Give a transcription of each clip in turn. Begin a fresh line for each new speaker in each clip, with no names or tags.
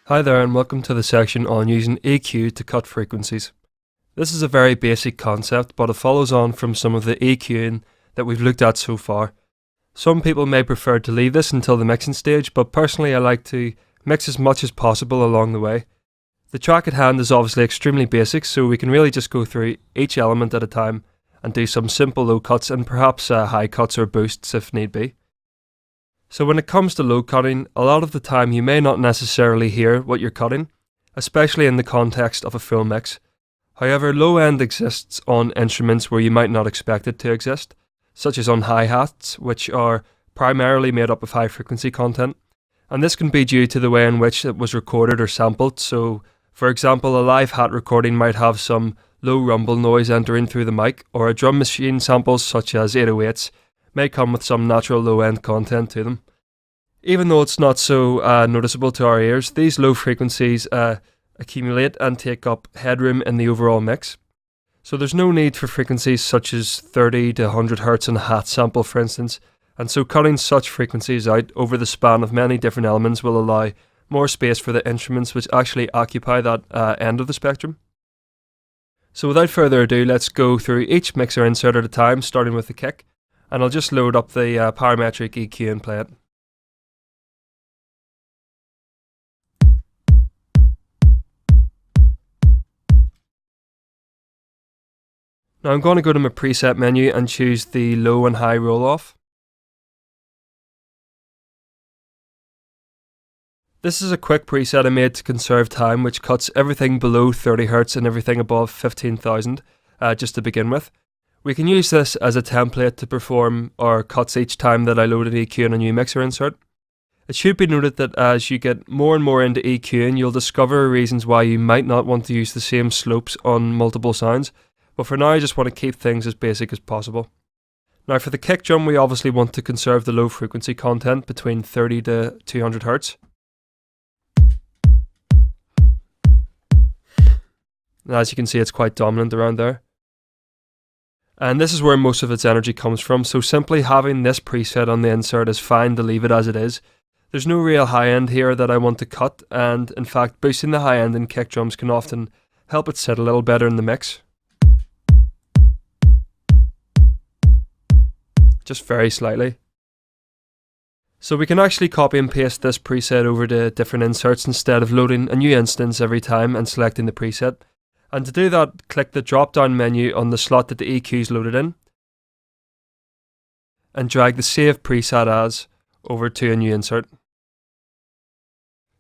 Hi there and welcome to the section on using EQ to cut frequencies. This is a very basic concept, but it follows on from some of the EQing that we've looked at so far. Some people may prefer to leave this until the mixing stage, but personally I like to mix as much as possible along the way. The track at hand is obviously extremely basic, so we can really just go through each element at a time and do some simple low cuts and perhaps high cuts or boosts if need be. So when it comes to low cutting, a lot of the time you may not necessarily hear what you're cutting, especially in the context of a full mix. However, low end exists on instruments where you might not expect it to exist, such as on hi-hats, which are primarily made up of high frequency content. And this can be due to the way in which it was recorded or sampled. So, for example, a live hat recording might have some low rumble noise entering through the mic, or a drum machine samples such as 808s may come with some natural low-end content to them. Even though it's not so noticeable to our ears, these low frequencies accumulate and take up headroom in the overall mix. So there's no need for frequencies such as 30 to 100 Hz in a hat sample, for instance, and so cutting such frequencies out over the span of many different elements will allow more space for the instruments which actually occupy that end of the spectrum. So without further ado, let's go through each mixer insert at a time, starting with the kick. And I'll just load up the parametric EQ and play it. Now I'm going to go to my preset menu and choose the low and high roll off. This is a quick preset I made to conserve time, which cuts everything below 30 Hz and everything above 15,000 just to begin with. We can use this as a template to perform our cuts each time that I load an EQ in a new mixer insert. It should be noted that as you get more and more into EQing, you'll discover reasons why you might not want to use the same slopes on multiple sounds, but for now I just want to keep things as basic as possible. Now for the kick drum, we obviously want to conserve the low frequency content between 30 to 200 Hz. And as you can see, it's quite dominant around there. And this is where most of its energy comes from, so simply having this preset on the insert is fine to leave it as it is. There's no real high end here that I want to cut, and in fact boosting the high end in kick drums can often help it sit a little better in the mix. Just very slightly. So we can actually copy and paste this preset over to different inserts instead of loading a new instance every time and selecting the preset. And to do that, click the drop down menu on the slot that the EQ is loaded in and drag the Save Preset As over to a new insert.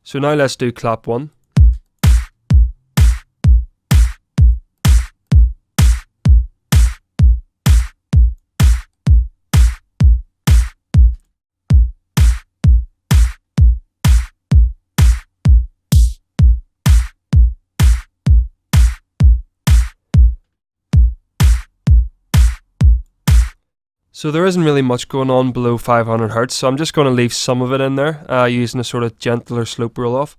So now let's do clap 1. So there isn't really much going on below 500 Hz, so I'm just going to leave some of it in there using a sort of gentler slope roll off.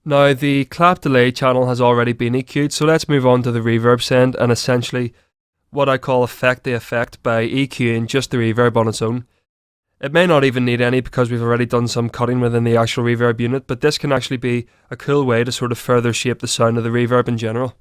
Now the clap delay channel has already been EQ'd, so let's move on to the reverb send and essentially what I call affect the effect by EQing just the reverb on its own. It may not even need any because we've already done some cutting within the actual reverb unit, but this can actually be a cool way to sort of further shape the sound of the reverb in general.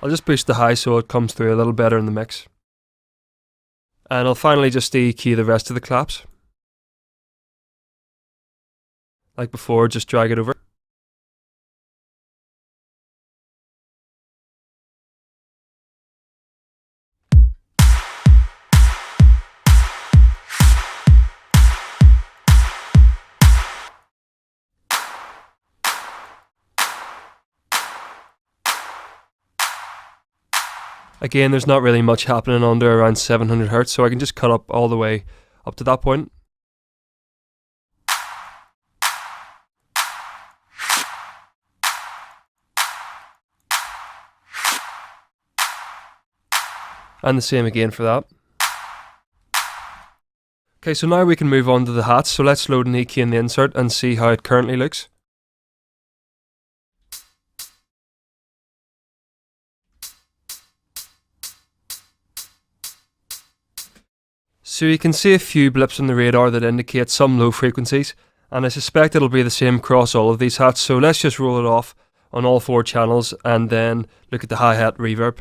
I'll just boost the high so it comes through a little better in the mix. And I'll finally just EQ the rest of the claps. Like before, just drag it over. Again, there's not really much happening under around 700 Hz, so I can just cut up all the way up to that point. And the same again for that. Okay, so now we can move on to the hats. So let's load an EQ in the insert and see how it currently looks. So you can see a few blips on the radar that indicate some low frequencies, and I suspect it'll be the same across all of these hats. So let's just roll it off on all 4 channels and then look at the hi-hat reverb.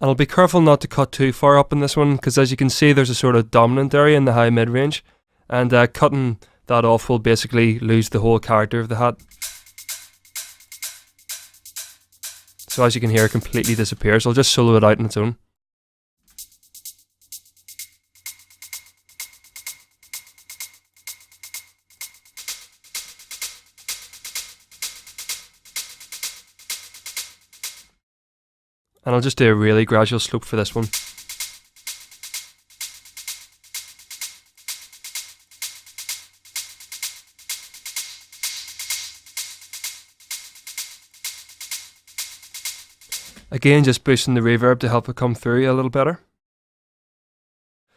And I'll be careful not to cut too far up in this one, because as you can see there's a sort of dominant area in the high mid range, and cutting that off will basically lose the whole character of the hat. So as you can hear, it completely disappears. I'll just solo it out on its own. And I'll just do a really gradual slope for this one. Again, just boosting the reverb to help it come through a little better.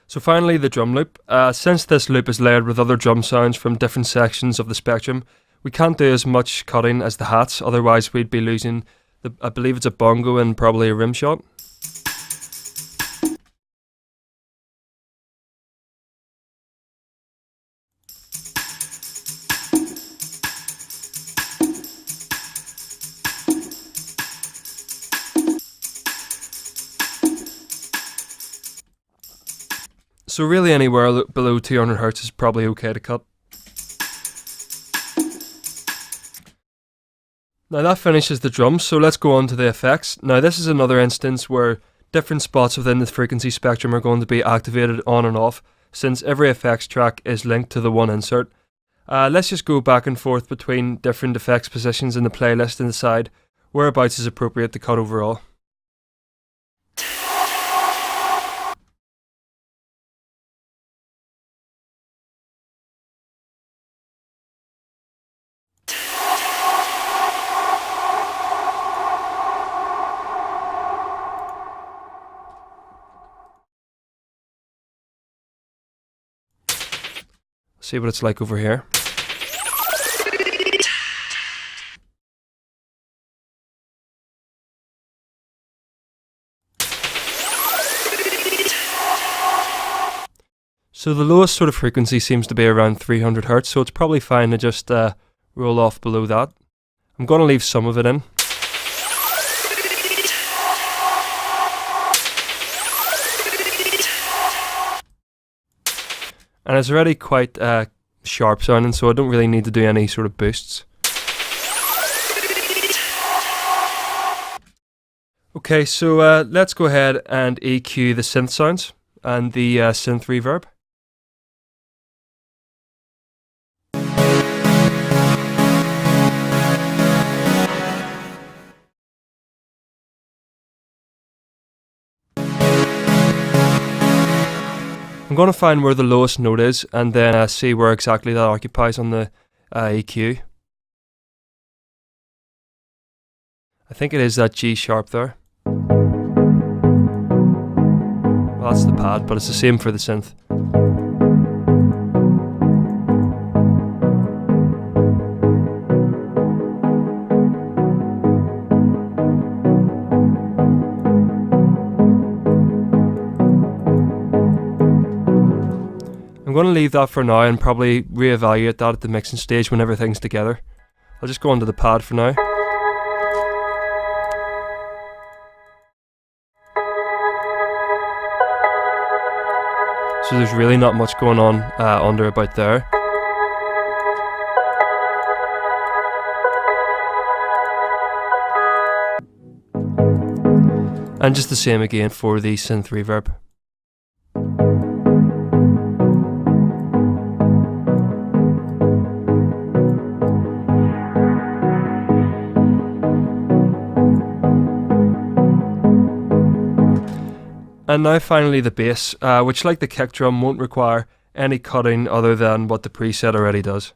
So finally, the drum loop. Since this loop is layered with other drum sounds from different sections of the spectrum, we can't do as much cutting as the hats, otherwise we'd be losing I believe it's a bongo and probably a rim shot. So really anywhere below 200 Hz is probably okay to cut. Now that finishes the drums, so let's go on to the effects. Now this is another instance where different spots within the frequency spectrum are going to be activated on and off, since every effects track is linked to the one insert. Let's just go back and forth between different effects positions in the playlist and decide whereabouts is appropriate to cut overall. See what it's like over here. So the lowest sort of frequency seems to be around 300 Hz, so it's probably fine to just roll off below that. I'm going to leave some of it in. And it's already quite sharp sounding, so I don't really need to do any sort of boosts. Okay, so let's go ahead and EQ the synth sounds and the synth reverb. I'm going to find where the lowest note is and then see where exactly that occupies on the EQ. I think it is that G sharp there. Well, that's the pad, but it's the same for the synth. I'm going to leave that for now and probably reevaluate that at the mixing stage when everything's together. I'll just go onto the pad for now. so there's really not much going on under about there. And just the same again for the synth reverb. And now finally the bass, which like the kick drum won't require any cutting other than what the preset already does.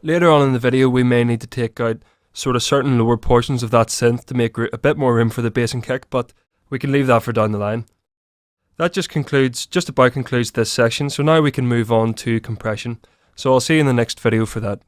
Later on in the video we may need to take out sort of certain lower portions of that synth to make a bit more room for the bass and kick, but we can leave that for down the line. That just about concludes this section, so now we can move on to compression. So I'll see you in the next video for that.